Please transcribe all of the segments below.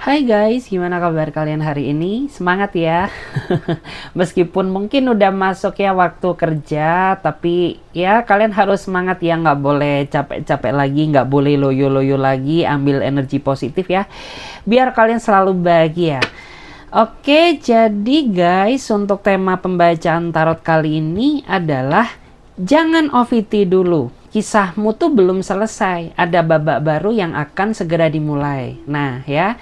Hai guys, gimana kabar kalian hari ini? Semangat ya. Meskipun mungkin udah masuk ya waktu kerja, tapi ya kalian harus semangat ya, nggak boleh capek-capek lagi, nggak boleh loyo-loyo lagi, ambil energi positif ya, biar kalian selalu bahagia. Oke, jadi guys, untuk tema pembacaan tarot kali ini adalah jangan OVT dulu. Kisahmu tuh belum selesai, ada babak baru yang akan segera dimulai. Nah ya,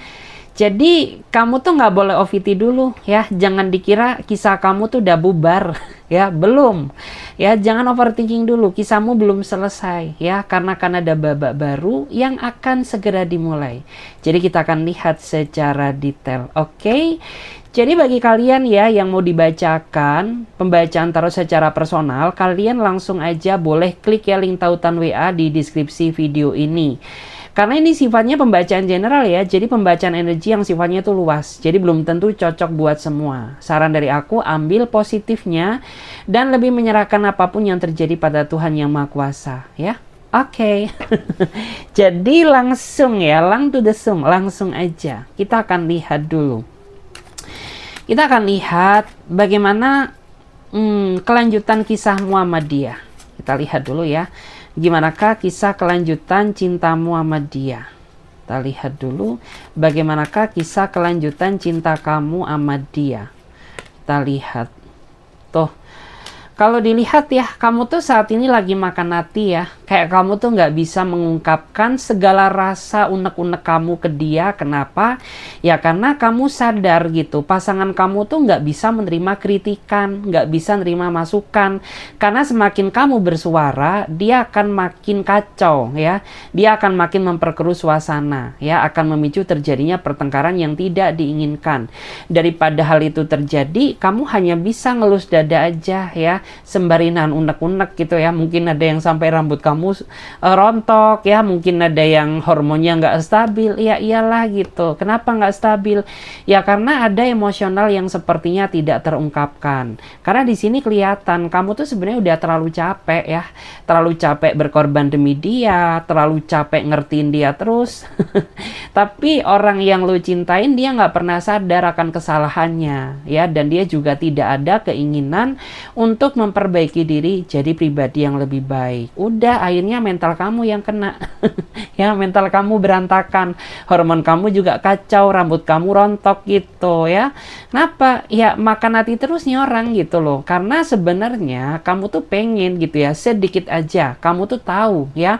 jadi kamu tuh nggak boleh OVT dulu ya, jangan dikira kisah kamu tuh udah bubar ya, belum. Ya, jangan overthinking dulu, kisahmu belum selesai ya, karena ada babak baru yang akan segera dimulai. Jadi kita akan lihat secara detail, oke? Jadi bagi kalian ya yang mau dibacakan pembacaan tarot secara personal, kalian langsung aja boleh klik ya link tautan WA di deskripsi video ini. Karena ini sifatnya pembacaan general ya, jadi pembacaan energi yang sifatnya itu luas. Jadi belum tentu cocok buat semua. Saran dari aku, ambil positifnya dan lebih menyerahkan apapun yang terjadi pada Tuhan Yang Maha Kuasa ya. Oke. Jadi langsung ya, lang to the sum, langsung aja. Kita akan lihat dulu. Kita akan lihat bagaimana kelanjutan kisah Muhammadiyah. Kita lihat dulu ya. Gimanakah kisah kelanjutan cintamu sama dia? Kita lihat dulu bagaimanakah kisah kelanjutan cinta kamu sama dia. Kita lihat. Tuh. Kalau dilihat ya, kamu tuh saat ini lagi makan hati ya. Kayak kamu tuh nggak bisa mengungkapkan segala rasa unek-unek kamu ke dia. Kenapa? Ya karena kamu sadar gitu, pasangan kamu tuh nggak bisa menerima kritikan, nggak bisa menerima masukan. Karena semakin kamu bersuara, dia akan makin kacau ya. Dia akan makin memperkeruh suasana ya, akan memicu terjadinya pertengkaran yang tidak diinginkan. Daripada hal itu terjadi, kamu hanya bisa ngelus dada aja ya, sembarinan unek-unek gitu ya. Mungkin ada yang sampai rambut kamu rontok ya, mungkin ada yang hormonnya nggak stabil. Ya iyalah gitu, kenapa nggak stabil? Ya karena ada emosional yang sepertinya tidak terungkapkan. Karena di sini kelihatan kamu tuh sebenarnya udah terlalu capek ya, terlalu capek berkorban demi dia, terlalu capek ngertiin dia terus. Tapi orang yang lu cintain dia nggak pernah sadar akan kesalahannya ya, dan dia juga tidak ada keinginan untuk memperbaiki diri jadi pribadi yang lebih baik. Udah, akhirnya mental kamu yang kena. Ya, mental kamu berantakan, hormon kamu juga kacau, rambut kamu rontok gitu ya. Kenapa? Ya makan hati terus nih orang gitu loh. Karena sebenarnya kamu tuh pengen gitu ya, sedikit aja kamu tuh tahu ya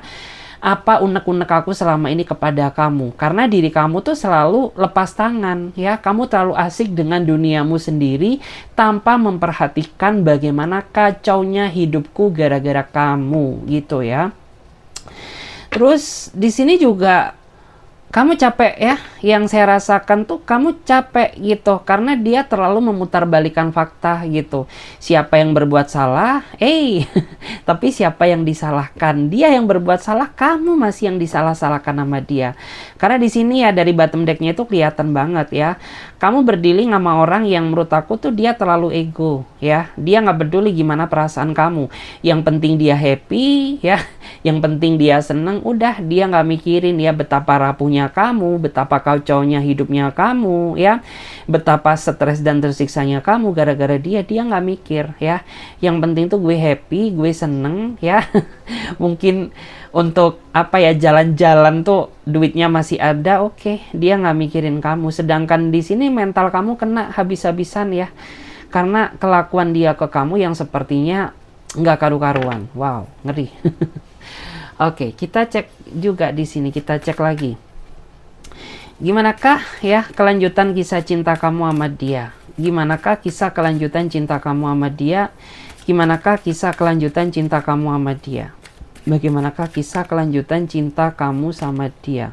apa unek-unek aku selama ini kepada kamu. Karena diri kamu tuh selalu lepas tangan ya. Kamu terlalu asik dengan duniamu sendiri tanpa memperhatikan bagaimana kacaunya hidupku gara-gara kamu gitu ya. Terus di sini juga kamu capek ya, yang saya rasakan tuh kamu capek gitu, karena dia terlalu memutarbalikkan fakta gitu. Siapa yang berbuat salah? Tapi siapa yang disalahkan? Dia yang berbuat salah, kamu masih yang disalah-salahkan sama dia. Karena di sini ya dari bottom decknya itu kelihatan banget ya. Kamu berdealing sama orang yang menurut aku tuh dia terlalu ego ya. Dia nggak peduli gimana perasaan kamu. Yang penting dia happy ya, yang penting dia seneng. Udah, dia nggak mikirin ya betapa rapuhnya kamu, betapa kacaunya hidupnya kamu ya, betapa stres dan tersiksanya kamu gara-gara dia nggak mikir ya. Yang penting tuh gue happy, gue seneng ya. Mungkin untuk apa ya, jalan-jalan tuh duitnya masih ada, oke, dia nggak mikirin kamu. Sedangkan di sini mental kamu kena habis-habisan ya, karena kelakuan dia ke kamu yang sepertinya nggak karu-karuan. Wow, ngeri. Oke, kita cek juga di sini, kita cek lagi. Gimanakah ya kelanjutan kisah cinta kamu sama dia? Gimanakah kisah kelanjutan cinta kamu sama dia? Gimanakah kisah kelanjutan cinta kamu sama dia? Bagaimanakah kisah kelanjutan cinta kamu sama dia?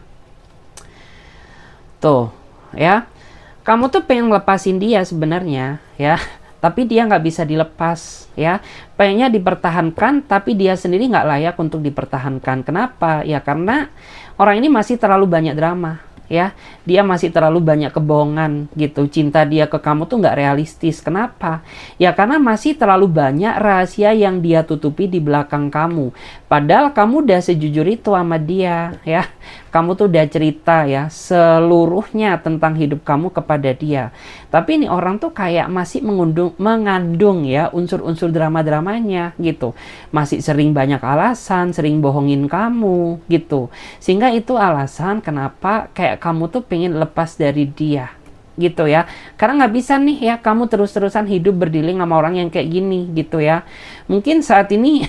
Tuh, ya. Kamu tuh pengen lepasin dia sebenarnya, ya. Tapi dia nggak bisa dilepas, ya. Pengennya dipertahankan, tapi dia sendiri nggak layak untuk dipertahankan. Kenapa? Ya karena orang ini masih terlalu banyak drama. ya. Dia masih terlalu banyak kebohongan gitu. Cinta dia ke kamu tuh nggak realistis. Kenapa? Ya karena masih terlalu banyak rahasia yang dia tutupi di belakang kamu. Padahal kamu udah sejujur itu sama dia, ya. Kamu tuh udah cerita ya seluruhnya tentang hidup kamu kepada dia. Tapi ini orang tuh kayak masih mengandung ya unsur-unsur drama-dramanya gitu. Masih sering banyak alasan, sering bohongin kamu gitu. Sehingga itu alasan kenapa kayak kamu tuh pengen lepas dari dia gitu ya. Karena nggak bisa nih ya kamu terus-terusan hidup berdiling sama orang yang kayak gini gitu ya. Mungkin saat ini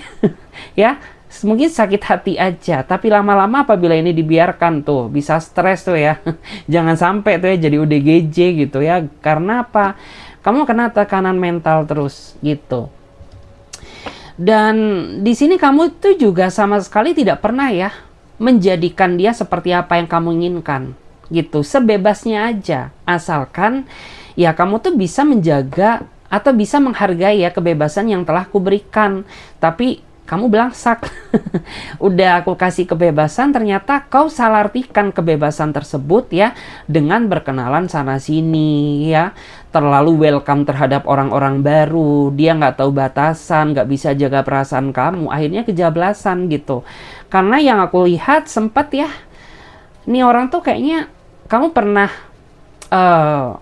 ya mungkin sakit hati aja, tapi lama-lama apabila ini dibiarkan tuh bisa stres tuh ya. Jangan sampai tuh ya jadi ODGJ gitu ya. Karena apa? Kamu kena tekanan mental terus gitu. Dan di sini kamu tuh juga sama sekali tidak pernah ya menjadikan dia seperti apa yang kamu inginkan gitu. Sebebasnya aja. Asalkan ya kamu tuh bisa menjaga atau bisa menghargai ya kebebasan yang telah kuberikan. Tapi kamu belangsak. Udah aku kasih kebebasan, ternyata kau salah artikan kebebasan tersebut ya dengan berkenalan sana sini ya. Terlalu welcome terhadap orang-orang baru. Dia nggak tahu batasan, nggak bisa jaga perasaan kamu. Akhirnya kejablasan gitu. Karena yang aku lihat sempat ya, ini orang tuh kayaknya kamu pernah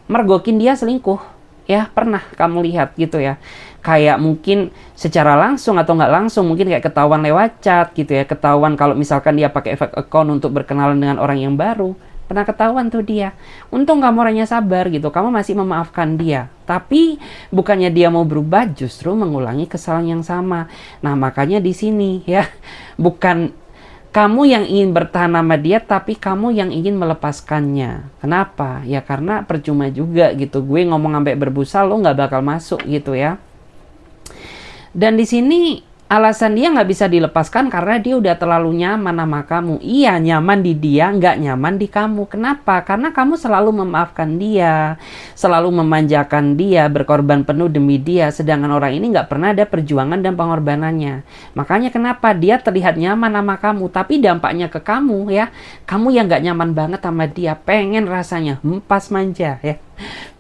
mergokin dia selingkuh. Ya pernah kamu lihat gitu ya. Kayak mungkin secara langsung atau nggak langsung, mungkin kayak ketahuan lewat chat gitu ya. Ketahuan kalau misalkan dia pakai fake account untuk berkenalan dengan orang yang baru. Pernah ketahuan tuh dia. Untung kamu orangnya sabar gitu. Kamu masih memaafkan dia. Tapi bukannya dia mau berubah, justru mengulangi kesalahan yang sama. Nah makanya di sini ya. Bukan kamu yang ingin bertahan sama dia, tapi kamu yang ingin melepaskannya. Kenapa? Ya karena percuma juga gitu. Gue ngomong sampai berbusa, lo nggak bakal masuk gitu ya. Dan di sini alasan dia nggak bisa dilepaskan karena dia udah terlalu nyaman sama kamu. Iya, nyaman di dia, nggak nyaman di kamu. Kenapa? Karena kamu selalu memaafkan dia, selalu memanjakan dia, berkorban penuh demi dia. Sedangkan orang ini nggak pernah ada perjuangan dan pengorbanannya. Makanya kenapa dia terlihat nyaman sama kamu, tapi dampaknya ke kamu ya, kamu yang nggak nyaman banget sama dia, pengen rasanya pas manja ya.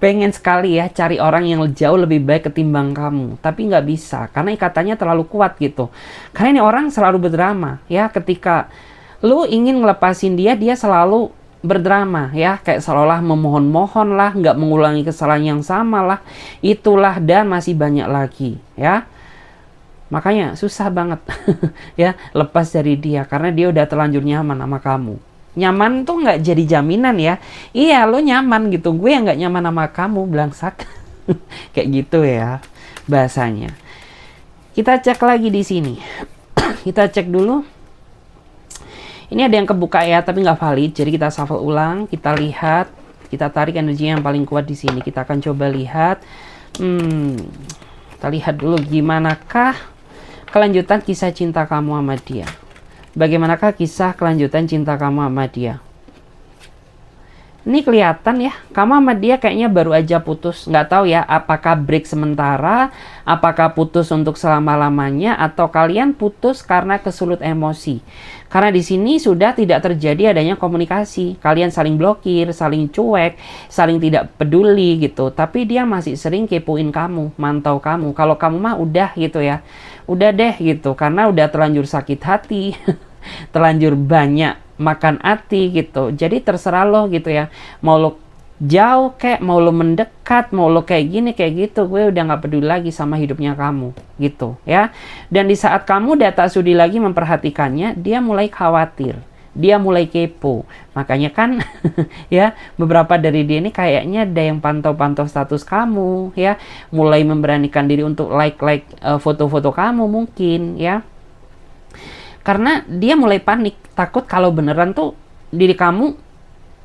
Pengen sekali ya cari orang yang jauh lebih baik ketimbang kamu, tapi nggak bisa karena ikatannya terlalu kuat gitu. Karena ini orang selalu berdrama ya, ketika lu ingin ngelepasin dia, dia selalu berdrama ya, kayak seolah memohon-mohon lah, nggak mengulangi kesalahan yang sama lah, itulah dan masih banyak lagi ya. Makanya susah banget ya lepas dari dia karena dia udah terlanjur nyaman sama kamu. Nyaman tuh nggak jadi jaminan ya. Iya lo nyaman gitu, gue yang nggak nyaman sama kamu, belangsak. Kayak gitu ya bahasanya. Kita cek lagi di sini. Kita cek dulu. Ini ada yang kebuka ya, tapi nggak valid. Jadi kita shuffle ulang, kita lihat, kita tarik energi yang paling kuat di sini. Kita akan coba lihat. Kita lihat dulu gimanakah kelanjutan kisah cinta kamu sama dia. Bagaimanakah kisah kelanjutan cinta kamu sama dia? Ini kelihatan ya, kamu sama dia kayaknya baru aja putus. Nggak tahu ya, apakah break sementara, apakah putus untuk selama-lamanya, atau kalian putus karena kesulut emosi. Karena di sini sudah tidak terjadi adanya komunikasi. Kalian saling blokir, saling cuek, saling tidak peduli gitu. Tapi dia masih sering kepoin kamu, mantau kamu. Kalau kamu mah udah gitu ya. Udah deh gitu, karena udah terlanjur sakit hati, terlanjur banyak makan hati gitu. Jadi terserah lo gitu ya. Mau lo jauh kayak, mau lo mendekat, mau lo kayak gini kayak gitu, gue udah nggak peduli lagi sama hidupnya kamu gitu ya. Dan di saat kamu udah tak sudi lagi memperhatikannya, dia mulai khawatir, dia mulai kepo. Makanya kan ya beberapa dari dia ini kayaknya ada yang pantau-pantau status kamu ya, mulai memberanikan diri untuk like foto-foto kamu mungkin ya. Karena dia mulai panik, takut kalau beneran tuh diri kamu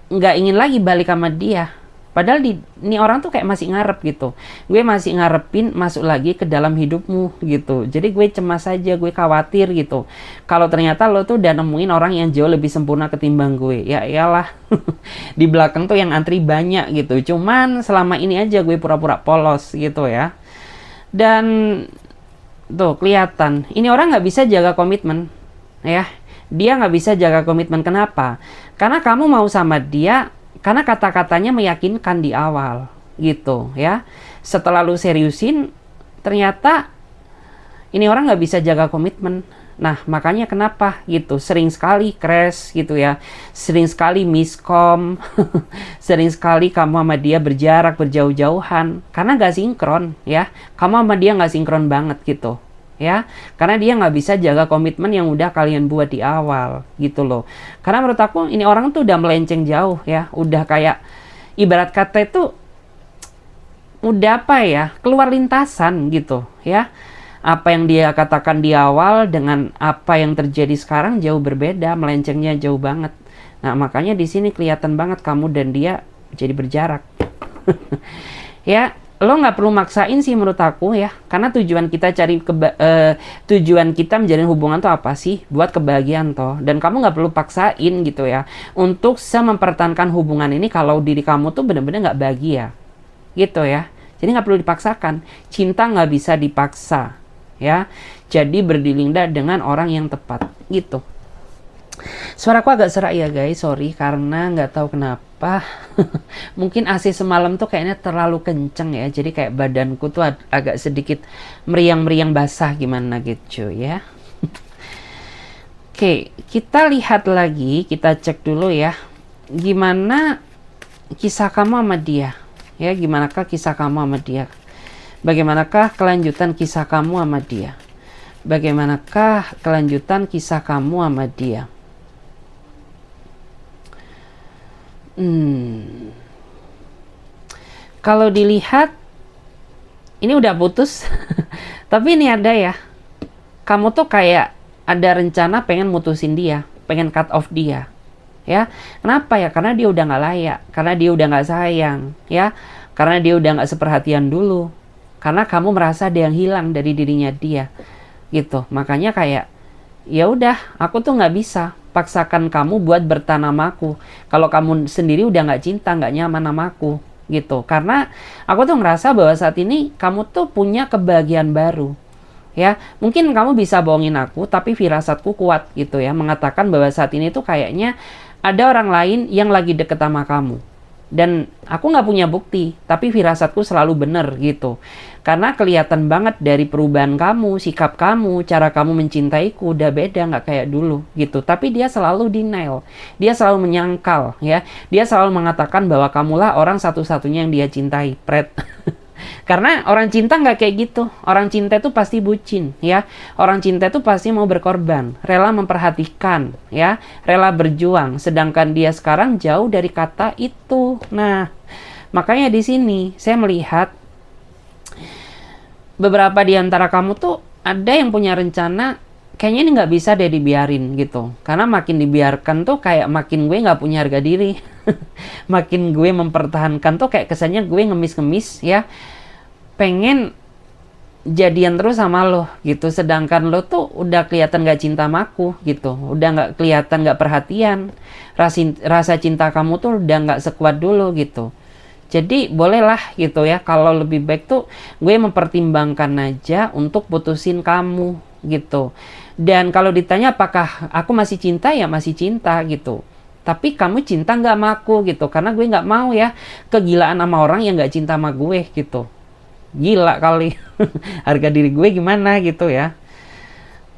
nggak ingin lagi balik sama dia. Padahal ini orang tuh kayak masih ngarep gitu. Gue masih ngarepin masuk lagi ke dalam hidupmu gitu. Jadi gue cemas aja, gue khawatir gitu. Kalau ternyata lo tuh udah nemuin orang yang jauh lebih sempurna ketimbang gue. Ya iyalah, di belakang tuh yang antri banyak gitu. Cuman selama ini aja gue pura-pura polos gitu ya. Dan tuh kelihatan, ini orang nggak bisa jaga komitmen ya. Dia nggak bisa jaga komitmen. Kenapa? Karena kamu mau sama dia, karena kata-katanya meyakinkan di awal, gitu ya. Setelah lu seriusin, ternyata ini orang nggak bisa jaga komitmen. Nah, makanya kenapa gitu, sering sekali crash gitu ya, sering sekali miskom, sering sekali kamu sama dia berjarak, berjauh-jauhan, karena nggak sinkron ya, kamu sama dia nggak sinkron banget gitu ya, karena dia nggak bisa jaga komitmen yang udah kalian buat di awal gitu loh. Karena menurut aku ini orang tuh udah melenceng jauh ya, udah kayak ibarat kata itu udah apa ya, keluar lintasan gitu ya. Apa yang dia katakan di awal dengan apa yang terjadi sekarang jauh berbeda, melencengnya jauh banget. Nah, makanya di sini kelihatan banget kamu dan dia jadi berjarak. Ya, lo nggak perlu maksain sih menurut aku ya, karena tujuan kita tujuan kita menjalin hubungan tuh apa sih? Buat kebahagiaan toh. Dan kamu nggak perlu paksain gitu ya, untuk mempertahankan hubungan ini kalau diri kamu tuh bener-bener nggak bahagia, gitu ya. Jadi nggak perlu dipaksakan. Cinta nggak bisa dipaksa. Ya, jadi berdilingdah dengan orang yang tepat gitu. Suaraku agak serak ya guys, sorry karena nggak tahu kenapa. Mungkin AC semalam tuh kayaknya terlalu kenceng ya, jadi kayak badanku tuh agak sedikit meriang-meriang basah gimana gitu ya. Oke, kita lihat lagi, kita cek dulu ya, gimana kisah kamu sama dia ya, gimanakah kisah kamu sama dia. Bagaimanakah kelanjutan kisah kamu sama dia? Bagaimanakah kelanjutan kisah kamu sama dia? Kalau dilihat, ini udah putus. Tapi ini ada ya. Kamu tuh kayak ada rencana pengen mutusin dia. Pengen cut off dia. Ya, kenapa ya? Karena dia udah nggak layak. Karena dia udah nggak sayang. Ya, karena dia udah nggak seperhatian dulu. Karena kamu merasa ada yang hilang dari dirinya dia, gitu. Makanya kayak, ya udah, aku tuh nggak bisa paksakan kamu buat bertahan sama aku. Kalau kamu sendiri udah nggak cinta, nggak nyaman sama aku, gitu. Karena aku tuh ngerasa bahwa saat ini kamu tuh punya kebahagiaan baru, ya. Mungkin kamu bisa bohongin aku, tapi firasatku kuat, gitu ya, mengatakan bahwa saat ini tuh kayaknya ada orang lain yang lagi deket sama kamu. Dan aku nggak punya bukti, tapi firasatku selalu bener gitu. Karena kelihatan banget dari perubahan kamu, sikap kamu, cara kamu mencintaiku udah beda, nggak kayak dulu gitu. Tapi dia selalu denial, dia selalu menyangkal ya. Dia selalu mengatakan bahwa kamulah orang satu-satunya yang dia cintai, Pret. Karena orang cinta nggak kayak gitu. Orang cinta itu pasti bucin, ya. Orang cinta itu pasti mau berkorban, rela memperhatikan, ya, rela berjuang. Sedangkan dia sekarang jauh dari kata itu. Nah, makanya di sini saya melihat beberapa di antara kamu tuh ada yang punya rencana. Kayaknya ini nggak bisa deh dibiarin gitu. Karena makin dibiarkan tuh kayak makin gue nggak punya harga diri. Makin gue mempertahankan tuh kayak kesannya gue ngemis-ngemis ya. Pengen jadian terus sama lo gitu. Sedangkan lo tuh udah kelihatan gak cinta sama aku gitu. Udah gak kelihatan, gak perhatian. Rasa cinta kamu tuh udah gak sekuat dulu gitu. Jadi bolehlah gitu ya. Kalau lebih baik tuh gue mempertimbangkan aja untuk putusin kamu gitu. Dan kalau ditanya apakah aku masih cinta, ya masih cinta gitu. Tapi kamu cinta nggak sama aku gitu. Karena gue nggak mau ya kegilaan sama orang yang nggak cinta sama gue gitu. Gila kali. Harga diri gue gimana gitu ya.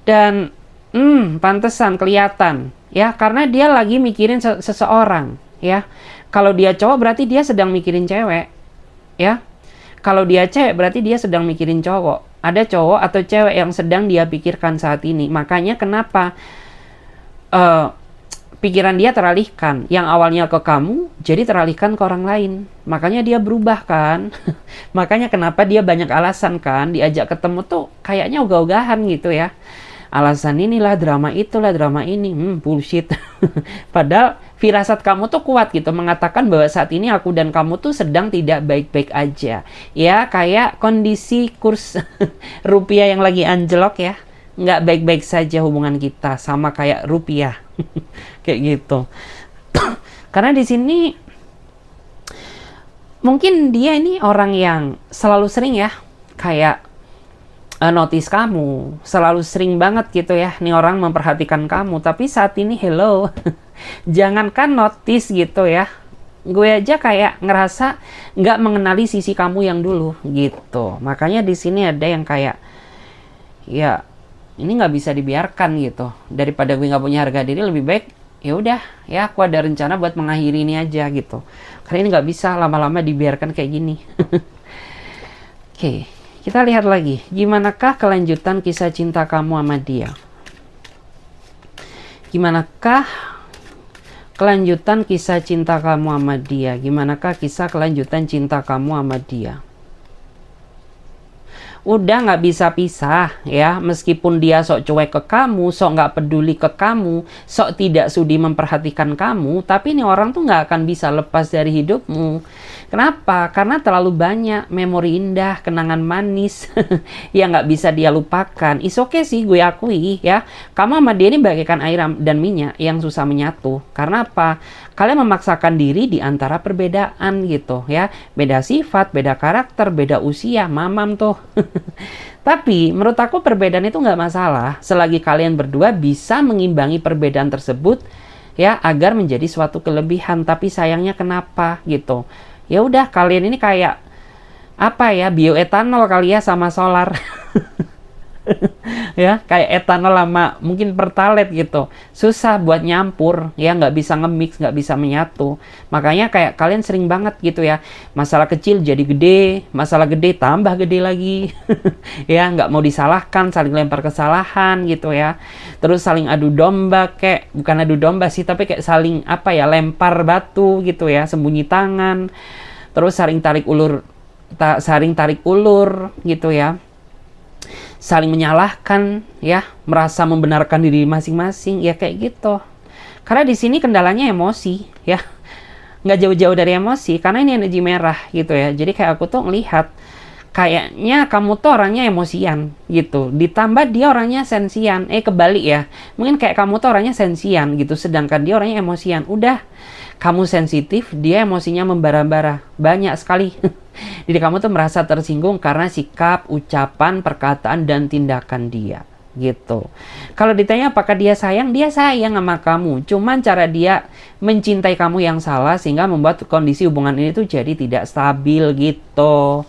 Dan pantesan kelihatan ya, karena dia lagi mikirin seseorang ya. Kalau dia cowok berarti dia sedang mikirin cewek ya. Kalau dia cewek berarti dia sedang mikirin cowok. Ada cowok atau cewek yang sedang dia pikirkan saat ini. Makanya kenapa pikiran dia teralihkan. Yang awalnya ke kamu, jadi teralihkan ke orang lain. Makanya dia berubah kan. Makanya kenapa dia banyak alasan kan. Diajak ketemu tuh kayaknya ogah-ogahan gitu ya. Alasan inilah, drama itulah, drama ini. Bullshit. Padahal firasat kamu tuh kuat gitu. Mengatakan bahwa saat ini aku dan kamu tuh sedang tidak baik-baik aja. Ya, kayak kondisi kurs rupiah yang lagi anjlok ya. Nggak baik-baik saja hubungan kita. Sama kayak rupiah. Kayak gitu. Karena di sini mungkin dia ini orang yang selalu sering ya kayak notice kamu, selalu sering banget gitu ya, nih orang memperhatikan kamu, tapi saat ini hello, jangankan notice gitu ya, gue aja kayak ngerasa nggak mengenali sisi kamu yang dulu gitu. Makanya di sini ada yang kayak, ya ini nggak bisa dibiarkan gitu. Daripada gue nggak punya harga diri, lebih baik ya udah ya aku ada rencana buat mengakhiri ini aja gitu. Karena ini nggak bisa lama-lama dibiarkan kayak gini. Oke, kita lihat lagi. Gimanakah kelanjutan kisah cinta kamu sama dia? Gimanakah kelanjutan kisah cinta kamu sama dia? Gimanakah kisah kelanjutan cinta kamu sama dia? Udah nggak bisa pisah ya, meskipun dia sok cuek ke kamu, sok nggak peduli ke kamu, sok tidak sudi memperhatikan kamu, tapi ini orang tuh nggak akan bisa lepas dari hidupmu. Kenapa? Karena terlalu banyak memori indah, kenangan manis yang nggak bisa dia lupakan. Is okay sih, gue akui ya, kamu sama dia ini bagaikan air dan minyak yang susah menyatu. Karena apa? Kalian memaksakan diri di antara perbedaan gitu ya, beda sifat, beda karakter, beda usia, mamam tuh. Tapi menurut aku perbedaan itu nggak masalah selagi kalian berdua bisa mengimbangi perbedaan tersebut ya, agar menjadi suatu kelebihan. Tapi sayangnya kenapa gitu? Ya udah, kalian ini kayak apa ya, bioetanol kali ya sama solar. Ya kayak etanol sama mungkin pertalite gitu, susah buat nyampur ya, nggak bisa nge-mix, nggak bisa menyatu. Makanya kayak kalian sering banget gitu ya, masalah kecil jadi gede, masalah gede tambah gede lagi. Ya nggak mau disalahkan, saling lempar kesalahan gitu ya, terus saling adu domba, kayak bukan adu domba sih, tapi kayak saling apa ya, lempar batu gitu ya, sembunyi tangan, terus saling tarik ulur gitu ya, saling menyalahkan ya, merasa membenarkan diri masing-masing ya, kayak gitu. Karena di sini kendalanya emosi ya, nggak jauh-jauh dari emosi, karena ini energi merah gitu ya. Jadi kayak aku tuh ngelihat kayaknya kamu tuh orangnya emosian gitu, ditambah dia orangnya sensian. Kebalik ya, mungkin kayak kamu tuh orangnya sensian gitu, sedangkan dia orangnya emosian. Udah, kamu sensitif, dia emosinya membara-bara banyak sekali. Jadi kamu tuh merasa tersinggung karena sikap, ucapan, perkataan, dan tindakan dia gitu. Kalau ditanya apakah dia sayang sama kamu, cuman cara dia mencintai kamu yang salah sehingga membuat kondisi hubungan ini tuh jadi tidak stabil gitu.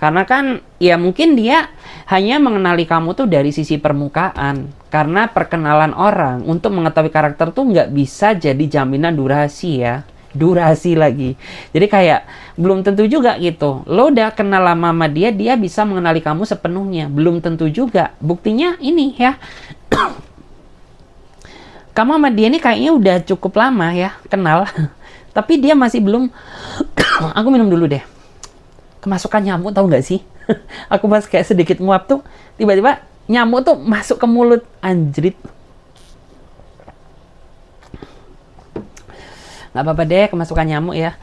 Karena kan ya mungkin dia hanya mengenali kamu tuh dari sisi permukaan. Karena perkenalan orang untuk mengetahui karakter tuh nggak bisa jadi jaminan durasi ya. Durasi lagi. Jadi kayak belum tentu juga gitu. Lo udah kenal lama sama dia, dia bisa mengenali kamu sepenuhnya. Belum tentu juga. Buktinya ini ya. Kamu sama dia ini kayaknya udah cukup lama ya kenal. Tapi dia masih belum. Aku minum dulu deh. Kemasukan nyamuk, tahu nggak sih? Aku pas kayak sedikit nguap tuh, tiba-tiba nyamuk tuh masuk ke mulut, anjrit. Nggak apa-apa deh, kemasukan nyamuk ya.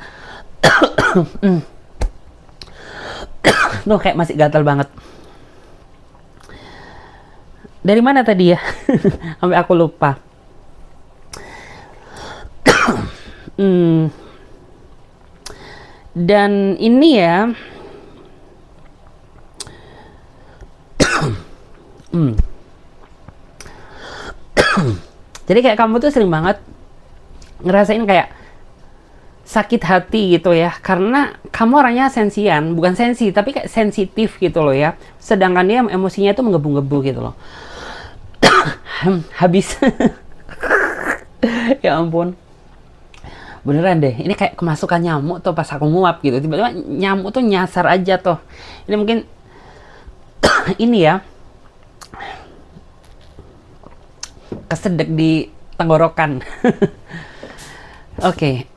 Tuh kayak masih gatal banget. Dari mana tadi ya? Sampai aku lupa. Dan ini ya, jadi kayak kamu tuh sering banget ngerasain kayak sakit hati gitu ya, karena kamu orangnya sensian, bukan sensi tapi kayak sensitif gitu loh ya, sedangkan dia emosinya tuh menggebu-gebu gitu loh. Habis. Ya ampun, beneran deh, ini kayak kemasukan nyamuk tuh pas aku nguap gitu, tiba-tiba nyamuk tuh nyasar aja tuh. Ini mungkin ini ya, kesedek di tenggorokan. Oke.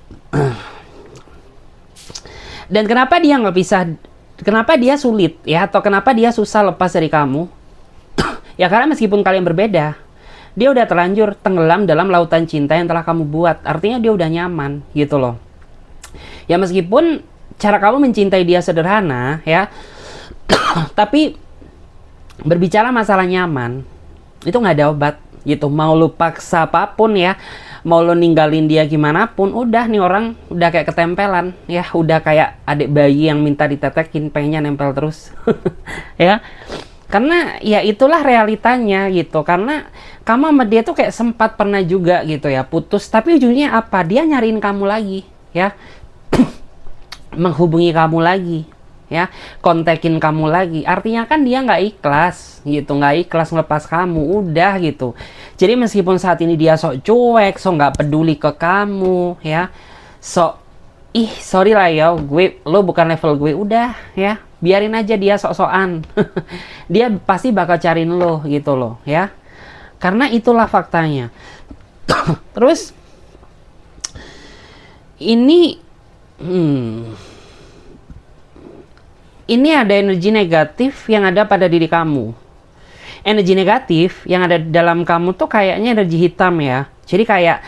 Dan kenapa dia nggak bisa, kenapa dia sulit ya, atau kenapa dia susah lepas dari kamu? Ya karena meskipun kalian berbeda, dia udah terlanjur tenggelam dalam lautan cinta yang telah kamu buat. Artinya dia udah nyaman gitu loh. Ya meskipun cara kamu mencintai dia sederhana ya, tapi berbicara masalah nyaman itu nggak ada obat gitu. Mau lu paksa apapun ya, mau lo ninggalin dia gimana pun, udah nih orang udah kayak ketempelan ya, udah kayak adik bayi yang minta ditetekin, pengennya nempel terus. Ya Karena ya itulah realitanya gitu. Karena kamu sama dia tuh kayak sempat pernah juga gitu ya putus, tapi ujungnya apa? Dia nyariin kamu lagi, ya. Menghubungi kamu lagi, ya, kontekin kamu lagi. Artinya kan dia nggak ikhlas gitu, nggak ikhlas ngelepas kamu, udah gitu. Jadi meskipun saat ini dia sok cuek, sok nggak peduli ke kamu, ya, sok sorry lah ya, lo bukan level gue, udah ya, biarin aja dia sok-sokan. Dia pasti bakal cariin lo gitu loh, ya, karena itulah faktanya. Terus ini ini ada energi negatif yang ada pada diri kamu. Energi negatif yang ada dalam kamu tuh kayaknya energi hitam ya. Jadi kayak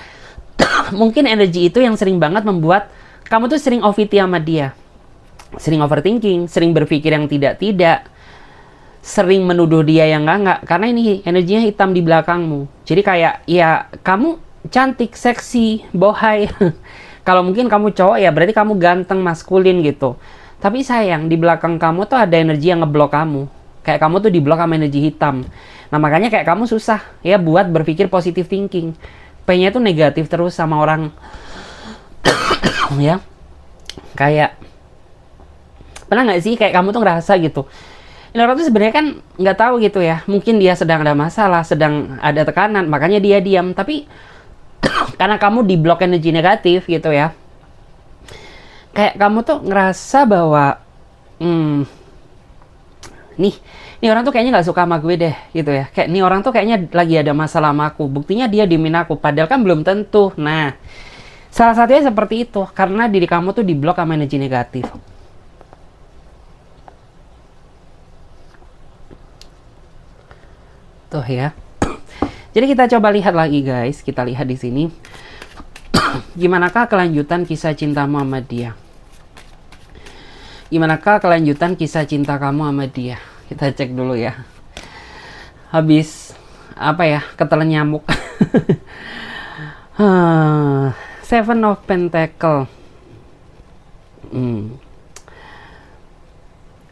mungkin energi itu yang sering banget membuat kamu tuh sering OVT sama dia. Sering overthinking, sering berpikir yang tidak-tidak, sering menuduh dia yang enggak. Karena ini energinya hitam di belakangmu. Jadi kayak ya kamu cantik, seksi, bohai. Kalau mungkin kamu cowok ya berarti kamu ganteng, maskulin gitu. Tapi sayang, di belakang kamu tuh ada energi yang ngeblok kamu. Kayak kamu tuh diblok sama energi hitam. Nah makanya kayak kamu susah ya buat berpikir positive thinking. P-nya tuh negatif terus sama orang. Ya, kayak pernah nggak sih kayak kamu tuh ngerasa gitu, ini orang tuh sebenarnya kan nggak tahu gitu ya, mungkin dia sedang ada masalah, sedang ada tekanan, makanya dia diam. Tapi karena kamu di blok energi negatif gitu ya, kayak kamu tuh ngerasa bahwa nih orang tuh kayaknya nggak suka sama gue deh gitu ya, kayak nih orang tuh kayaknya lagi ada masalah sama aku, buktinya dia diemin aku, padahal kan belum tentu. Nah salah satunya seperti itu, karena diri kamu tuh diblok sama energi negatif. Tuh ya. Jadi kita coba lihat lagi guys, kita lihat di sini. Gimanakah kelanjutan kisah cintamu sama dia? Gimanakah kelanjutan kisah cinta kamu sama dia? Kita cek dulu ya. Habis apa ya? Ketelan nyamuk. Seven of Pentacle.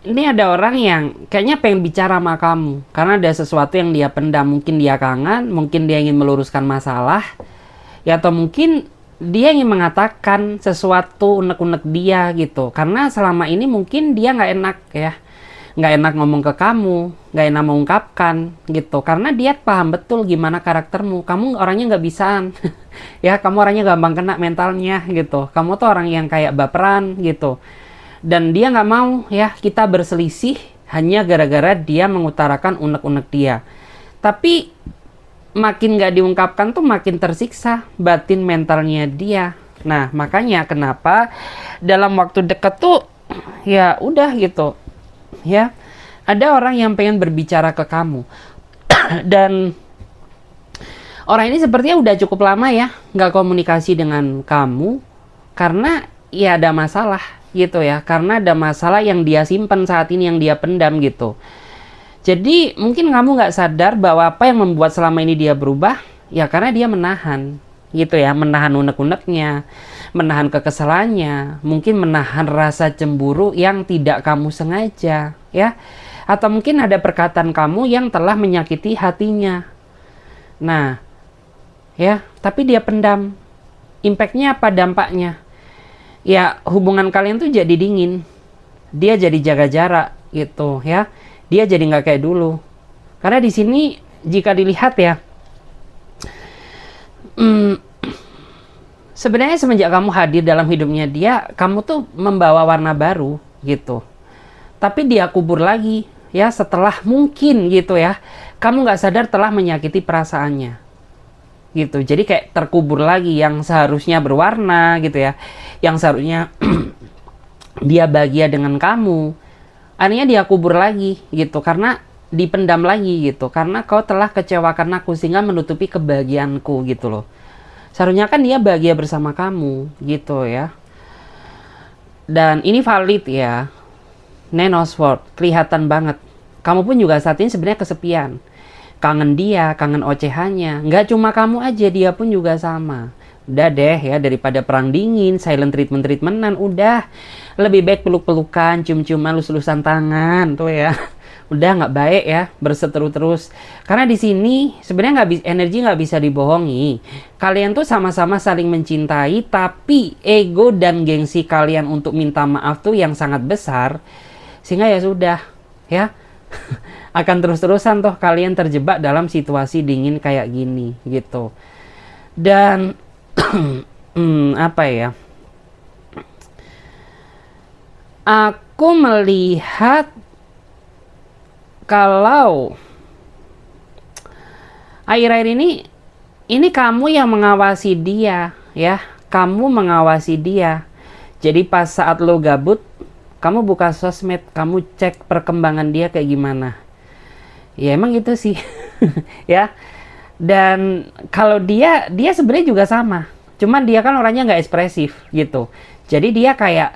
Ini ada orang yang kayaknya pengen bicara sama kamu. Karena ada sesuatu yang dia pendam. Mungkin dia kangen, mungkin dia ingin meluruskan masalah. Ya atau mungkin dia ingin mengatakan sesuatu unek-unek dia gitu. Karena selama ini mungkin dia nggak enak ya. Nggak enak ngomong ke kamu, nggak enak mengungkapkan gitu. Karena dia paham betul gimana karaktermu. Kamu orangnya nggak bisaan. Ya, kamu orangnya gampang kena mentalnya gitu. Kamu tuh orang yang kayak baperan gitu. Dan dia nggak mau ya kita berselisih hanya gara-gara dia mengutarakan unek-unek dia. Tapi makin nggak diungkapkan tuh makin tersiksa batin mentalnya dia. Nah makanya kenapa dalam waktu dekat tuh ya udah gitu ya, ada orang yang pengen berbicara ke kamu. Dan orang ini sepertinya udah cukup lama ya nggak komunikasi dengan kamu, karena ya ada masalah gitu ya, karena ada masalah yang dia simpan saat ini, yang dia pendam gitu. Jadi mungkin kamu nggak sadar bahwa apa yang membuat selama ini dia berubah ya karena dia menahan gitu ya, menahan unek-uneknya, menahan kekesalannya, mungkin menahan rasa cemburu yang tidak kamu sengaja ya, atau mungkin ada perkataan kamu yang telah menyakiti hatinya. Nah ya, tapi dia pendam. Impactnya apa, dampaknya? Ya hubungan kalian tuh jadi dingin, dia jadi jaga jarak gitu ya, dia jadi nggak kayak dulu. Karena di sini jika dilihat ya, sebenarnya semenjak kamu hadir dalam hidupnya dia, kamu tuh membawa warna baru gitu. Tapi dia kubur lagi ya setelah mungkin gitu ya, kamu nggak sadar telah menyakiti perasaannya. Gitu. Jadi kayak terkubur lagi yang seharusnya berwarna gitu ya, yang seharusnya dia bahagia dengan kamu, akhirnya dia kubur lagi gitu, karena dipendam lagi gitu, karena kau telah kecewakan aku sehingga menutupi kebahagiaanku gitu loh. Seharusnya kan dia bahagia bersama kamu gitu ya. Dan ini valid ya, Nine of Swords, kelihatan banget kamu pun juga saat ini sebenarnya kesepian. Kangen dia, kangen ocehannya. Nggak cuma kamu aja, dia pun juga sama. Udah deh ya, daripada perang dingin, silent treatment-treatmentan, udah. Lebih baik peluk-pelukan, cium-ciuman, lus-lusan tangan, tuh ya. udah nggak baik ya berseteru terus. Karena di sini sebenarnya energi nggak bisa dibohongi. Kalian tuh sama-sama saling mencintai, tapi ego dan gengsi kalian untuk minta maaf tuh yang sangat besar, sehingga ya sudah ya akan terus-terusan tuh kalian terjebak dalam situasi dingin kayak gini gitu. Dan apa ya, aku melihat kalau akhir-akhir ini kamu yang mengawasi dia ya, kamu mengawasi dia. Jadi pas saat lo gabut, kamu buka sosmed, kamu cek perkembangan dia kayak gimana. Ya emang gitu sih. Ya. Dan kalau dia sebenarnya juga sama. Cuman dia kan orangnya nggak ekspresif gitu. Jadi dia kayak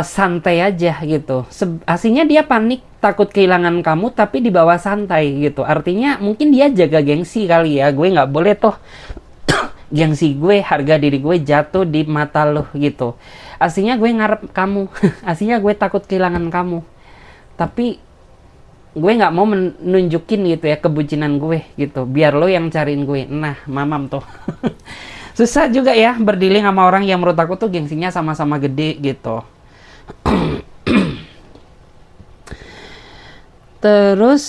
santai aja gitu. Aslinya dia panik, takut kehilangan kamu, tapi di bawah santai gitu. Artinya mungkin dia jaga gengsi kali ya. Gue nggak boleh tuh gengsi gue, harga diri gue jatuh di mata lo gitu. Aslinya gue ngarep kamu. Aslinya gue takut kehilangan kamu. Tapi gue nggak mau menunjukin gitu ya kebucinan gue gitu. Biar lo yang cariin gue. Nah, mamam tuh. Susah juga ya berdealing sama orang yang menurut aku tuh gengsinya sama-sama gede gitu. Terus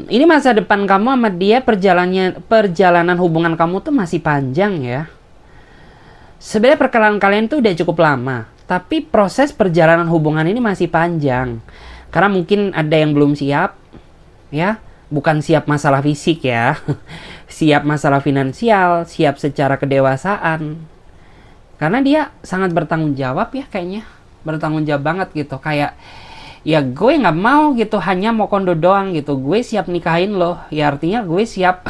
ini masa depan kamu sama dia, perjalanan hubungan kamu tuh masih panjang ya. Sebenarnya perkenalan kalian tuh udah cukup lama, tapi proses perjalanan hubungan ini masih panjang. Karena mungkin ada yang belum siap ya, bukan siap masalah fisik ya. Siap masalah finansial, siap secara kedewasaan. Karena dia sangat bertanggung jawab ya kayaknya. Bertanggung jawab banget gitu. Kayak, ya gue nggak mau gitu hanya mau kondo doang gitu. Gue siap nikahin lo. Ya artinya gue siap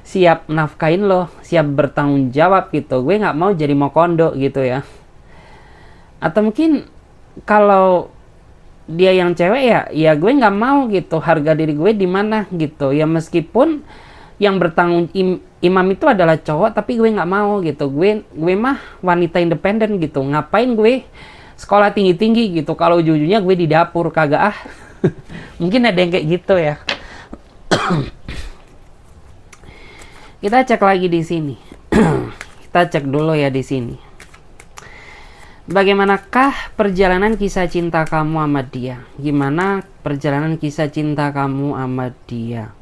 siap nafkahin lo. Siap bertanggung jawab gitu. Gue nggak mau jadi mau kondo gitu ya. Atau mungkin kalau dia yang cewek ya gue nggak mau gitu. Harga diri gue di mana gitu. Ya meskipun yang bertanggung imam itu adalah cowok, tapi gue nggak mau gitu. Gue mah wanita independen gitu. Ngapain gue sekolah tinggi-tinggi gitu kalau ujung-ujungnya gue di dapur, kagak ah. Mungkin ada yang kayak gitu ya. Kita cek lagi di sini. Kita cek dulu ya di sini. Bagaimanakah perjalanan kisah cinta kamu sama dia? Gimana perjalanan kisah cinta kamu sama dia?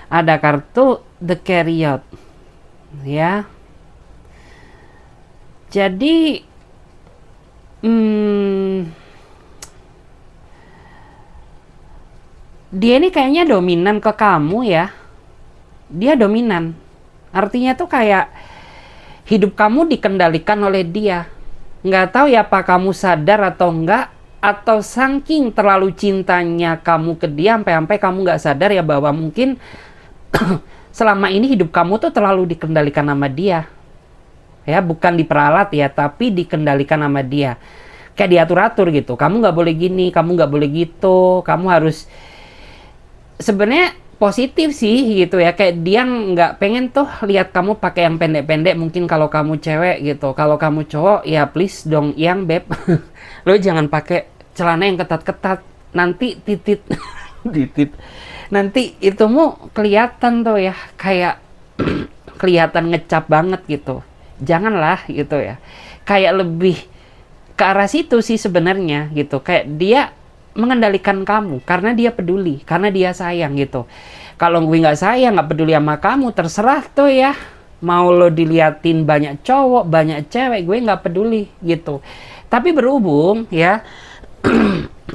Ada kartu The Chariot ya. Jadi dia ini kayaknya dominan ke kamu ya. Dia dominan. Artinya tuh kayak hidup kamu dikendalikan oleh dia. Nggak tahu ya apa kamu sadar atau enggak, atau saking terlalu cintanya kamu ke dia sampai kamu nggak sadar ya bahwa mungkin selama ini hidup kamu tuh terlalu dikendalikan sama dia. Ya, bukan diperalat ya, tapi dikendalikan sama dia. Kayak diatur-atur gitu. Kamu nggak boleh gini, kamu nggak boleh gitu, kamu harus. Sebenarnya positif sih gitu ya. Kayak dia nggak pengen tuh lihat kamu pakai yang pendek-pendek. Mungkin kalau kamu cewek gitu. Kalau kamu cowok ya please dong yang beb. Lo jangan pakai celana yang ketat-ketat. Nanti titit. Titit. Nanti itumu kelihatan tuh ya. Kayak kelihatan ngecap banget gitu. Janganlah gitu ya. Kayak lebih ke arah situ sih sebenarnya gitu. Kayak dia mengendalikan kamu karena dia peduli, karena dia sayang gitu. Kalau gue nggak sayang, nggak peduli sama kamu, terserah tuh ya. Mau lo diliatin banyak cowok, banyak cewek, gue nggak peduli gitu. Tapi berhubung ya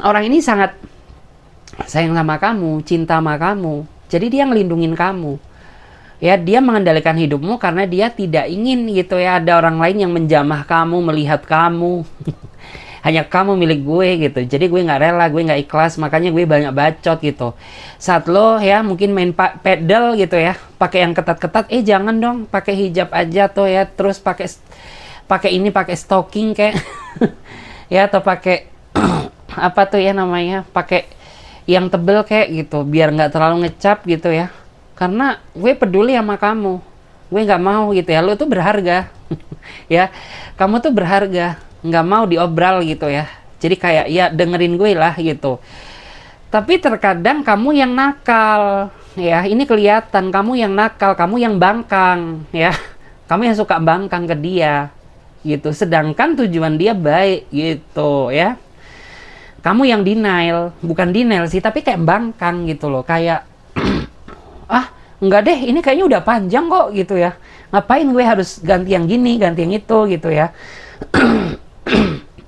orang ini sangat sayang sama kamu, cinta sama kamu. Jadi dia ngelindungin kamu. Ya, dia mengendalikan hidupmu karena dia tidak ingin gitu ya ada orang lain yang menjamah kamu, melihat kamu. Hanya kamu milik gue gitu. Jadi gue nggak rela, gue nggak ikhlas, makanya gue banyak bacot gitu. Saat lo ya mungkin main pedal gitu ya, pakai yang ketat-ketat, jangan dong, pakai hijab aja tuh ya, terus pakai stocking kayak ya, atau pakai apa tuh ya namanya, pakai yang tebel kayak gitu, biar nggak terlalu ngecap gitu ya. Karena gue peduli sama kamu, gue nggak mau gitu ya, lo tuh berharga. Ya, kamu tuh berharga. nggak mau diobral gitu ya. Jadi kayak ya dengerin gue lah gitu. Tapi terkadang kamu yang nakal ya, ini kelihatan kamu yang nakal, kamu yang bangkang ya. Kamu yang suka bangkang ke dia gitu. Sedangkan tujuan dia baik gitu ya. Kamu yang denial, bukan denial sih, tapi kayak bangkang gitu loh. Kayak ah, enggak deh, ini kayaknya udah panjang kok gitu ya. Ngapain gue harus ganti yang gini, ganti yang itu gitu ya.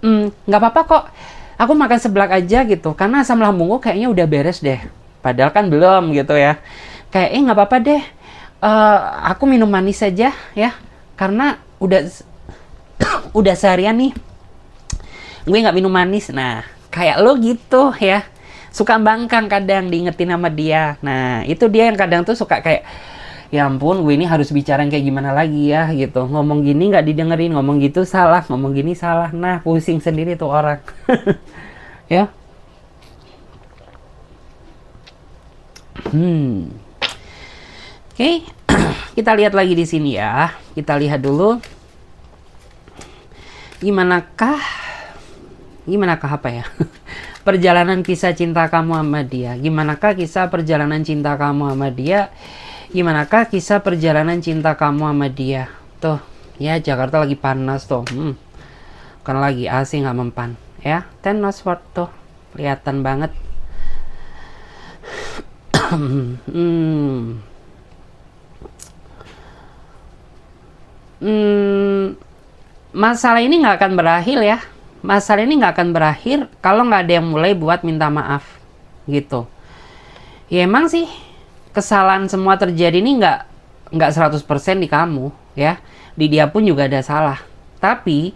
Nggak apa-apa kok, aku makan seblak aja gitu, karena asam lambungku kayaknya udah beres deh. Padahal kan belum gitu ya. Kayak nggak apa-apa deh, aku minum manis saja ya, karena udah seharian nih gue nggak minum manis. Nah, kayak lo gitu ya, suka bangkang kadang diingetin sama dia. Nah, itu dia yang kadang tuh suka kayak, ya ampun, gue ini harus bicara yang kayak gimana lagi ya gitu. Ngomong gini nggak didengerin, ngomong gitu salah, ngomong gini salah. Nah, pusing sendiri tuh orang. Ya. Oke. Kita lihat lagi di sini ya. Kita lihat dulu Gimanakah apa ya? Perjalanan kisah cinta kamu sama dia. Gimanakah kisah perjalanan cinta kamu sama dia? Gimanakah kisah perjalanan cinta kamu sama dia? Tuh, ya Jakarta lagi panas tuh. Kan lagi AC nggak mempan. Ya, Ten of Swords tuh. Kelihatan banget. Masalah ini nggak akan berakhir ya. Masalah ini nggak akan berakhir kalau nggak ada yang mulai buat minta maaf gitu. Ya emang sih kesalahan semua terjadi ini nggak 100% di kamu ya. Di dia pun juga ada salah. Tapi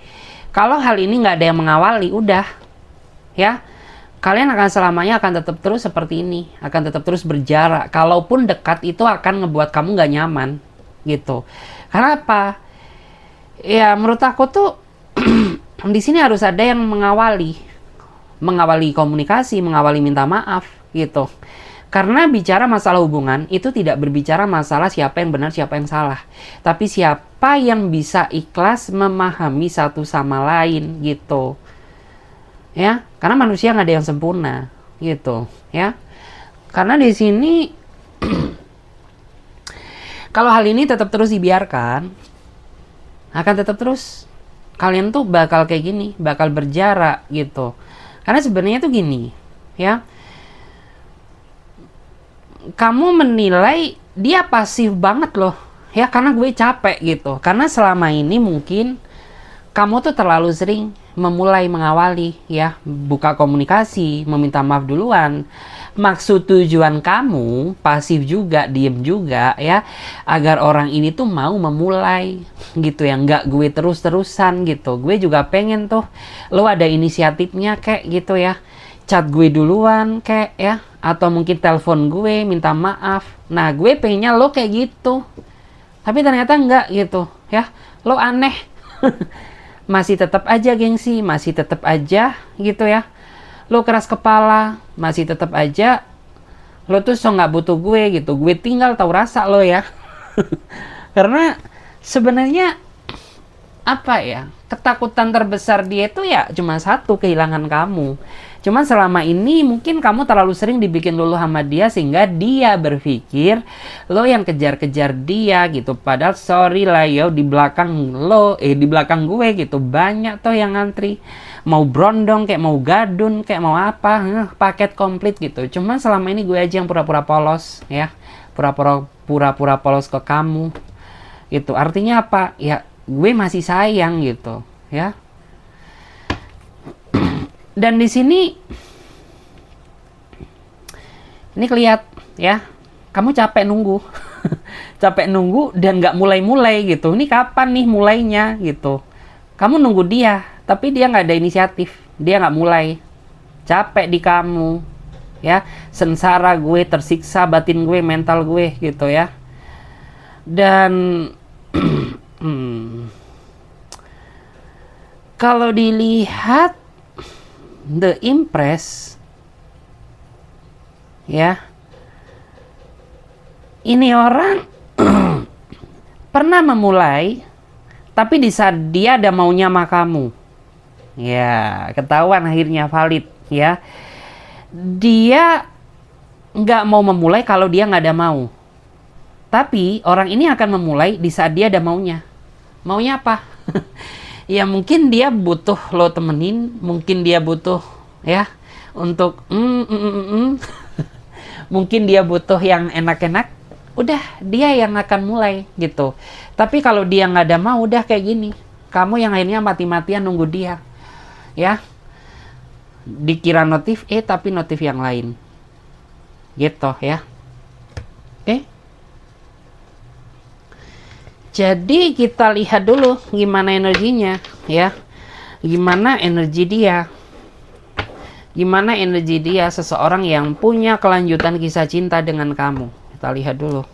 kalau hal ini nggak ada yang mengawali, udah ya, kalian akan selamanya akan tetap terus seperti ini, akan tetap terus berjarak. Kalaupun dekat itu akan ngebuat kamu nggak nyaman gitu. Karena apa? Ya menurut aku tuh di sini harus ada yang mengawali komunikasi, mengawali minta maaf gitu. Karena bicara masalah hubungan itu tidak berbicara masalah siapa yang benar, siapa yang salah, tapi siapa yang bisa ikhlas memahami satu sama lain gitu. Ya, karena manusia nggak ada yang sempurna gitu, ya. Karena di sini kalau hal ini tetap terus dibiarkan, akan tetap terus kalian tuh bakal kayak gini, bakal berjarak gitu. Karena sebenarnya tuh gini, ya. Kamu menilai dia pasif banget loh, ya karena gue capek gitu. Karena selama ini mungkin kamu tuh terlalu sering mengawali ya, buka komunikasi, meminta maaf duluan. Maksud tujuan kamu pasif juga, diem juga ya, agar orang ini tuh mau memulai gitu ya, nggak gue terus-terusan gitu. Gue juga pengen tuh lo ada inisiatifnya kayak gitu ya, chat gue duluan kayak ya, atau mungkin telepon gue minta maaf. Nah gue pengennya lo kayak gitu, tapi ternyata enggak gitu ya, lo aneh. Masih tetap aja gengsi, masih tetap aja gitu ya, lo keras kepala, masih tetap aja lo tuh so nggak butuh gue gitu. Gue tinggal tahu rasa lo ya. Karena sebenarnya apa ya, ketakutan terbesar dia itu ya cuma satu, kehilangan kamu. Cuman selama ini mungkin kamu terlalu sering dibikin luluh sama dia, sehingga dia berpikir lo yang kejar-kejar dia gitu. Padahal sorry lah yo, di belakang di belakang gue gitu banyak tuh yang ngantri, mau brondong kayak mau gadun kayak mau apa, paket komplit gitu. Cuman selama ini gue aja yang pura-pura polos ya, pura-pura polos ke kamu gitu. Artinya apa ya, gue masih sayang gitu ya. Dan di sini ini kelihatan ya, kamu capek nunggu. Capek nunggu dan nggak mulai-mulai gitu. Ini kapan nih mulainya gitu. Kamu nunggu dia, tapi dia nggak ada inisiatif, dia nggak mulai. Capek di kamu ya, sengsara gue, tersiksa batin gue, mental gue gitu ya. Dan kalau dilihat The Empress ya, ini orang pernah memulai, tapi di saat dia ada maunya sama kamu Ya, ketahuan akhirnya valid ya. Dia nggak mau memulai kalau dia nggak ada mau. Tapi orang ini akan memulai di saat dia ada maunya. Maunya apa? Ya mungkin dia butuh lo temenin, mungkin dia butuh ya untuk mungkin dia butuh yang enak-enak. Udah dia yang akan mulai gitu. Tapi kalau dia nggak ada mau, udah kayak gini. Kamu yang akhirnya mati-matian nunggu dia. Ya. Dikira notif tapi notif yang lain. Gitu ya. Oke. Jadi kita lihat dulu gimana energinya ya. Gimana energi dia. Gimana energi dia seseorang yang punya kelanjutan kisah cinta dengan kamu. Kita lihat dulu.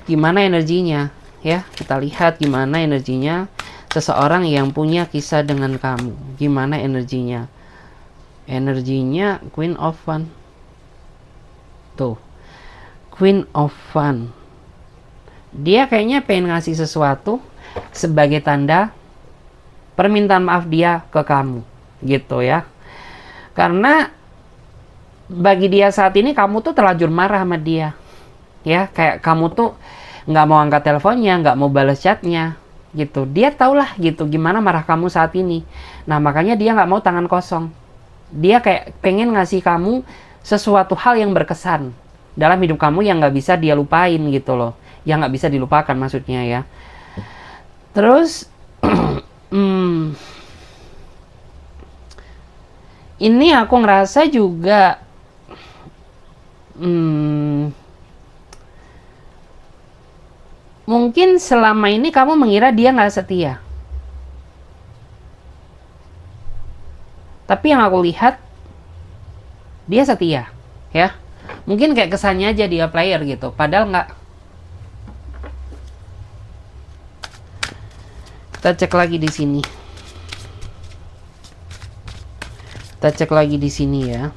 Gimana energinya ya. Kita lihat gimana energinya seseorang yang punya kisah dengan kamu. Gimana energinya. Energinya Queen of Wands. Tuh. Queen of Wands. Dia kayaknya pengen ngasih sesuatu sebagai tanda permintaan maaf dia ke kamu gitu ya. Karena bagi dia saat ini kamu tuh terlanjur marah sama dia ya, kayak kamu tuh nggak mau angkat teleponnya, nggak mau balas chatnya gitu. Dia tahulah gitu gimana marah kamu saat ini. Nah makanya dia nggak mau tangan kosong. Dia kayak pengen ngasih kamu sesuatu hal yang berkesan dalam hidup kamu yang nggak bisa dia lupain gitu loh, yang nggak bisa dilupakan maksudnya ya. Terus ini aku ngerasa juga mungkin selama ini kamu mengira dia nggak setia, tapi yang aku lihat dia setia ya. Mungkin kayak kesannya aja dia player gitu, padahal nggak. Kita cek lagi di sini. Kita cek lagi di sini ya.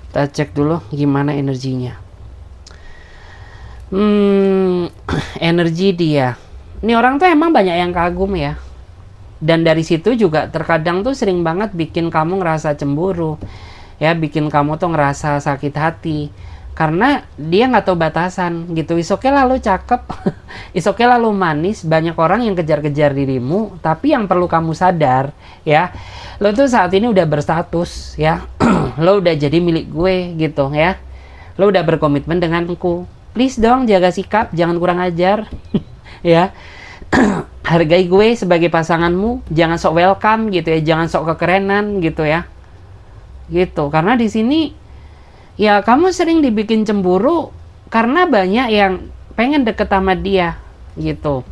Kita cek dulu gimana energinya. Energi dia. Ini orang tuh emang banyak yang kagum ya. Dan dari situ juga terkadang tuh sering banget bikin kamu ngerasa cemburu. Ya, bikin kamu tuh ngerasa sakit hati. Karena dia nggak tahu batasan gitu. Is okay lah lo cakep. Is okay lah lo manis. Banyak orang yang kejar-kejar dirimu. Tapi yang perlu kamu sadar ya, lo tuh saat ini udah berstatus ya. Lo udah jadi milik gue gitu ya. Lo udah berkomitmen denganku. Please dong jaga sikap, jangan kurang ajar. Ya. Hargai gue sebagai pasanganmu, jangan sok welcome gitu ya, jangan sok kekerenan gitu ya. Gitu. Karena di sini ya kamu sering dibikin cemburu karena banyak yang pengen deket sama dia gitu.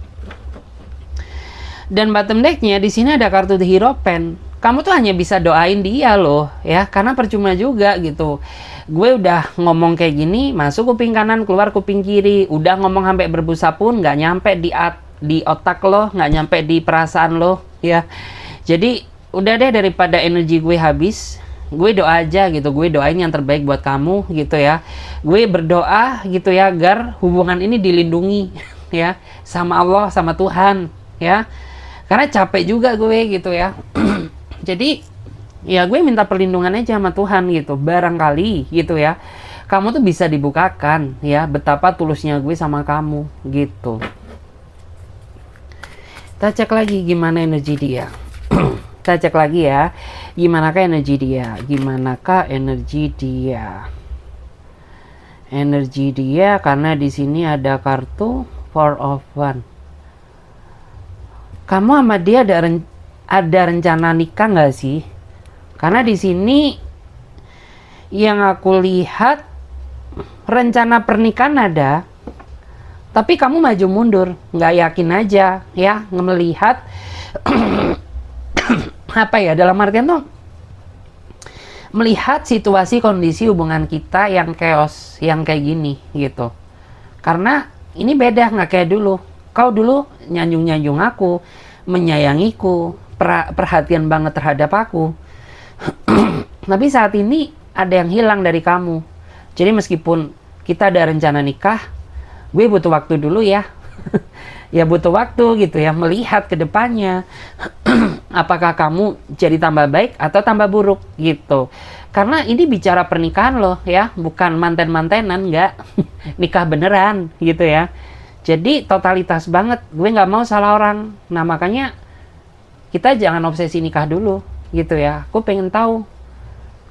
Dan bottom deck-nya di sini ada kartu The Hierophant. Kamu tuh hanya bisa doain dia loh ya, karena percuma juga gitu. Gue udah ngomong kayak gini, masuk kuping kanan, keluar kuping kiri. Udah ngomong sampai berbusa pun nggak nyampe di otak lo, nggak nyampe di perasaan lo ya. Jadi udah deh, daripada energi gue habis, gue doa aja gitu. Gue doain yang terbaik buat kamu gitu ya. Gue berdoa gitu ya agar hubungan ini dilindungi ya sama Allah, sama Tuhan ya. Karena capek juga gue gitu ya. Jadi ya gue minta perlindungan aja sama Tuhan gitu. Barangkali gitu ya, kamu tuh bisa dibukakan ya betapa tulusnya gue sama kamu gitu. Kita cek lagi gimana energi dia. Kita cek lagi ya, gimanakah energi dia, gimanakah energi dia. Energi dia, karena di sini ada kartu Four of Wands. Kamu sama dia ada rencana nikah nggak sih? Karena di sini yang aku lihat rencana pernikahan ada, tapi kamu maju mundur, nggak yakin aja ya, melihat apa ya, dalam artian tuh melihat situasi kondisi hubungan kita yang chaos, yang kayak gini gitu. Karena ini beda, nggak kayak dulu. Kau dulu nyanjung-nyanjung aku, menyayangiku, perhatian banget terhadap aku. Tapi saat ini ada yang hilang dari kamu. Jadi meskipun kita ada rencana nikah, gue butuh waktu dulu ya. Ya butuh waktu gitu ya, melihat ke depannya. Apakah kamu jadi tambah baik atau tambah buruk gitu. Karena ini bicara pernikahan loh ya, bukan manten-mantenan, nggak. Nikah beneran gitu ya. Jadi totalitas banget, gue nggak mau salah orang. Nah makanya kita jangan obsesi nikah dulu gitu ya. Aku pengen tahu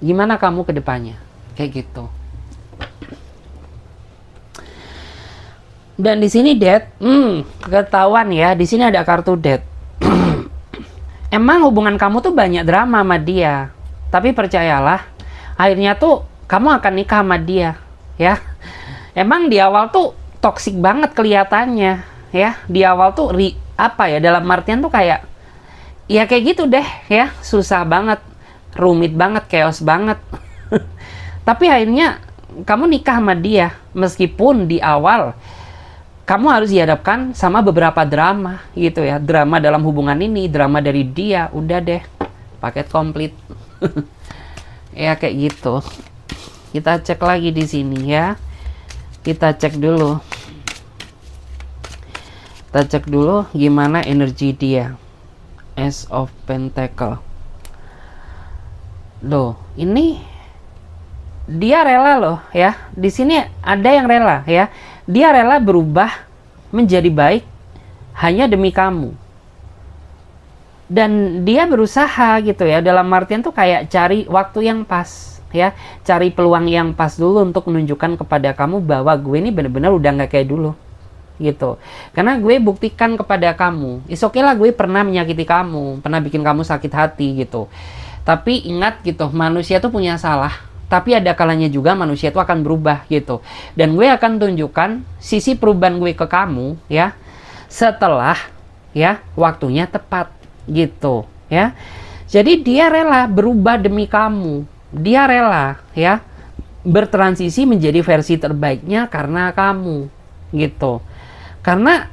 gimana kamu ke depannya, kayak gitu. Dan di sini death, ketahuan ya, di sini ada kartu death. Emang hubungan kamu tuh banyak drama sama dia, tapi percayalah, akhirnya tuh kamu akan nikah sama dia, ya. Emang di awal tuh toksik banget kelihatannya, ya. Di awal tuh apa ya, dalam artian tuh kayak, ya kayak gitu deh, ya. Susah banget, rumit banget, chaos banget. Tapi akhirnya kamu nikah sama dia, meskipun di awal kamu harus dihadapkan sama beberapa drama gitu ya. Drama dalam hubungan ini, drama dari dia, udah deh. Paket komplit. Ya kayak gitu. Kita cek lagi di sini ya. Kita cek dulu. Kita cek dulu gimana energi dia. Ace of Pentacle. Loh, ini dia rela loh ya. Di sini ada yang rela ya. Dia rela berubah menjadi baik hanya demi kamu. Dan dia berusaha gitu ya. Dalam artian tuh kayak cari waktu yang pas ya. Cari peluang yang pas dulu untuk menunjukkan kepada kamu bahwa gue ini bener-bener udah gak kayak dulu gitu. Karena gue buktikan kepada kamu, it's okay lah gue pernah menyakiti kamu, pernah bikin kamu sakit hati gitu. Tapi ingat gitu, manusia tuh punya salah. Tapi ada kalanya juga manusia itu akan berubah gitu. Dan gue akan tunjukkan sisi perubahan gue ke kamu ya setelah ya waktunya tepat gitu ya. Jadi dia rela berubah demi kamu. Dia rela ya bertransisi menjadi versi terbaiknya karena kamu gitu. Karena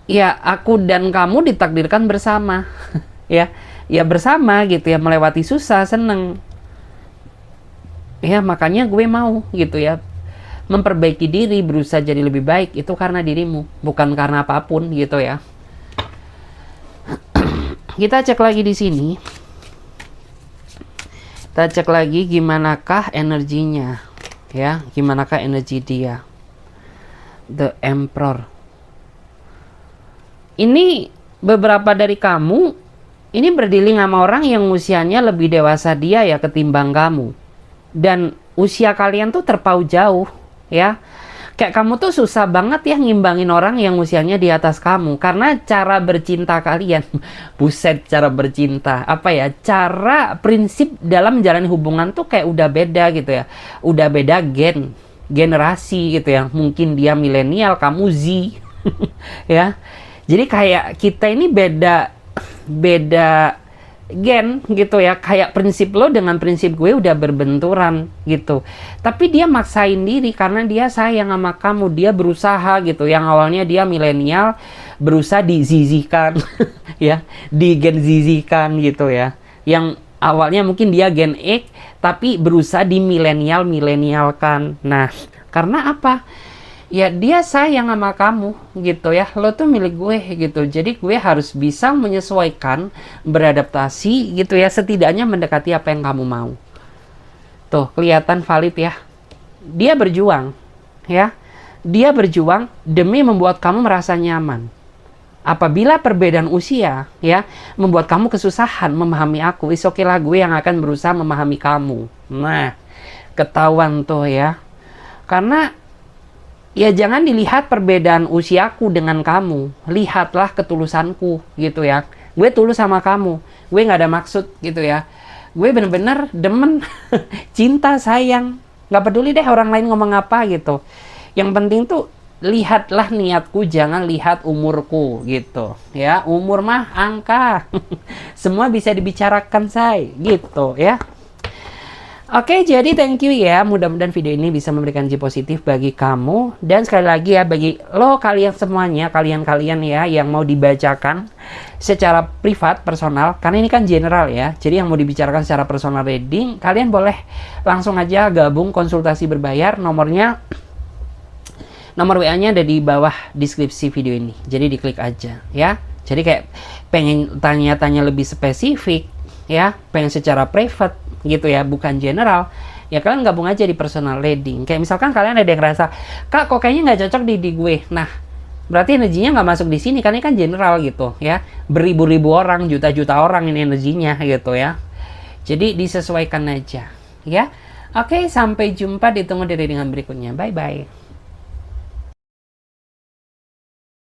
ya aku dan kamu ditakdirkan bersama ya. Ya bersama gitu ya, melewati susah, seneng. Ya makanya gue mau gitu ya memperbaiki diri, berusaha jadi lebih baik, itu karena dirimu, bukan karena apapun gitu ya. Kita cek lagi di sini. Kita cek lagi gimanakah energinya ya, gimanakah energi dia. The Emperor. Ini beberapa dari kamu ini berdealing sama orang yang usianya lebih dewasa dia ya ketimbang kamu. Dan usia kalian tuh terpaut jauh ya. Kayak kamu tuh susah banget ya ngimbangin orang yang usianya di atas kamu. Karena cara bercinta kalian, buset cara bercinta, apa ya, cara prinsip dalam menjalani hubungan tuh kayak udah beda gitu ya. Udah beda generasi gitu ya. Mungkin dia milenial, kamu Z. Ya. Jadi kayak kita ini beda gen gitu ya, kayak prinsip lo dengan prinsip gue udah berbenturan gitu. Tapi dia maksain diri karena dia sayang sama kamu, dia berusaha gitu. Yang awalnya dia milenial berusaha dizizihkan ya, digenzizikan gitu ya. Yang awalnya mungkin dia gen X tapi berusaha di milenialkan. Nah, karena apa? Ya dia sayang sama kamu gitu ya, lo tuh milik gue gitu. Jadi gue harus bisa menyesuaikan, beradaptasi gitu ya, setidaknya mendekati apa yang kamu mau. Tuh kelihatan valid ya, dia berjuang ya, dia berjuang demi membuat kamu merasa nyaman. Apabila perbedaan usia ya membuat kamu kesusahan memahami aku, is okay lah, gue yang akan berusaha memahami kamu. Nah ketahuan tuh ya. Karena ya jangan dilihat perbedaan usiaku dengan kamu, lihatlah ketulusanku gitu ya. Gue tulus sama kamu, gue gak ada maksud gitu ya. Gue bener-bener demen, cinta, sayang, gak peduli deh orang lain ngomong apa gitu. Yang penting tuh lihatlah niatku, jangan lihat umurku gitu ya. Umur mah angka. Semua bisa dibicarakan say gitu ya. Oke, jadi thank you ya. Mudah-mudahan video ini bisa memberikan energi positif bagi kamu. Dan sekali lagi ya, bagi lo kalian semuanya, kalian-kalian ya yang mau dibacakan secara privat, personal. Karena ini kan general ya. Jadi yang mau dibicarakan secara personal reading, kalian boleh langsung aja gabung konsultasi berbayar. Nomornya Nomor WA-nya ada di bawah deskripsi video ini. Jadi diklik aja ya. Jadi kayak pengen tanya-tanya lebih spesifik ya, pengen secara private gitu ya, bukan general. Ya kalian gabung aja di personal reading. Kayak misalkan kalian ada yang ngerasa, "Kak, kok kayaknya nggak cocok di gue." Nah, berarti energinya nggak masuk di sini, karena ini kan general gitu ya. Beribu-ribu orang, juta-juta orang ini energinya gitu ya. Jadi disesuaikan aja ya. Oke, sampai jumpa, ditunggu di readingan berikutnya. Bye-bye.